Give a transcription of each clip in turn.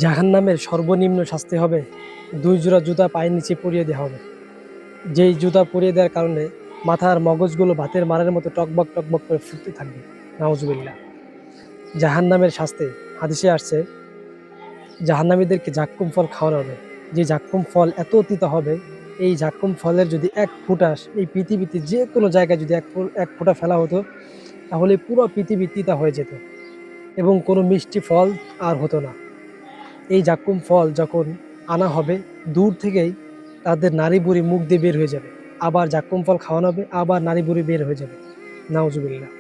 জাহান্নামের সর্বনিম্ন শাস্তি হবে 2 জোড়া জুতা পায়ের নিচে পরিয়ে দেওয়া হবে। যেই জুতা পরিয়ে দেওয়ার কারণে মাথার মগজগুলো ভাতের মারের মতো টকবক টকবক করে ফুটতে থাকবে। নাউজুবিল্লাহ। জাহান্নামের শাস্তি হাদিসে আসছে, জাহান্নামীদেরকে জাক্কুম ফল খাওয়ানো হবে। যে জাক্কুম ফল এত তিতা হবে, এই জাক্কুম ফলের যদি এক ফোঁটা এই পৃথিবীতে যে কোনো জায়গায় যদি এক ফোঁটা ফেলা হতো, তাহলে পুরো পৃথিবী তিতা হয়ে যেত এবং কোনো মিষ্টি ফল আর হতো না। এই জাক্কুম ফল যখন আনা হবে, দূর থেকেই তাদের নাড়ি বুড়ি মুখ দিয়ে বের হয়ে যাবে। আবার জাক্কুম ফল খাওয়ানো হবে, আবার নাড়ি বুড়ি বের হয়ে যাবে। নাউজুবিল্লাহ।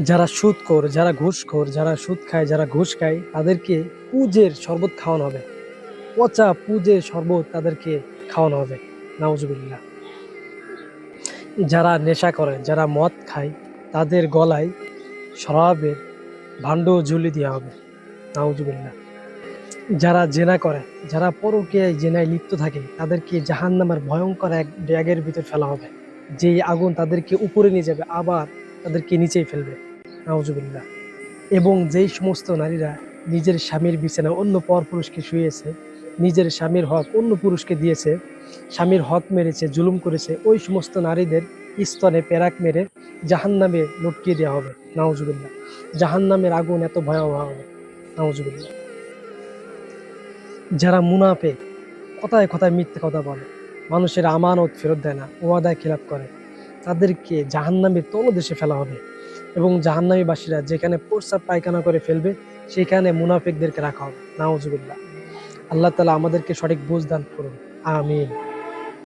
যারা সুদখোর, যারা ঘুষখোর, যারা সুদ খায়, যারা ঘুষ খায়, তাদেরকে পুজের শরবত খাওয়ানো হবে। পচা পুজের শরবত তাদেরকে খাওয়ানো হবে। নাউজুবিল্লাহ। যারা নেশা করে, যারা মদ খায়, তাদের গলায় শরাবের ভাণ্ড ঝুলিয়ে দেওয়া হবে। নাউজুবিল্লাহ। যারা জেনা করে, যারা পরকীয়ায় জেনায় লিপ্ত থাকে, তাদেরকে জাহান্নামের ভয়ঙ্কর এক ব্যাগের ভিতর ফেলা হবে। যেই আগুন তাদেরকে উপরে নিয়ে যাবে, আবার তাদেরকে নিচেই ফেলবে। নাউজুবিল্লাহ। এবং যেই সমস্ত নারীরা নিজের স্বামীর বিছানায় অন্য পর পুরুষকে শুয়েছে, নিজের স্বামীর হক অন্য পুরুষকে দিয়েছে, স্বামীর হক মেরেছে, জুলুম করেছে, ওই সমস্ত নারীদের স্তনে পেরাক মেরে জাহান্নামে লটকিয়ে দেওয়া হবে। নাউজুবিল্লাহ। জাহান্নামের আগুন এত ভয়াবহ হবে। নাউজুবিল্লাহ। যারা মুনাফিক, কথায় কথায় মিথ্যে কথা বলে, মানুষের আমানত ফেরত দেয় না, ওয়াদায় খিলাফ করে, তাদেরকে জাহান্নামের তলদেশে ফেলা হবে। এবং জাহান্নামীবাসীরা যেখানে প্রস্রাব পায়খানা করে ফেলবে, সেখানে মুনাফিকদেরকে রাখা হবে। নাউজুবিল্লাহ। আল্লাহ তাআলা আমাদেরকে সঠিক বুঝ দান করুন। আমিন।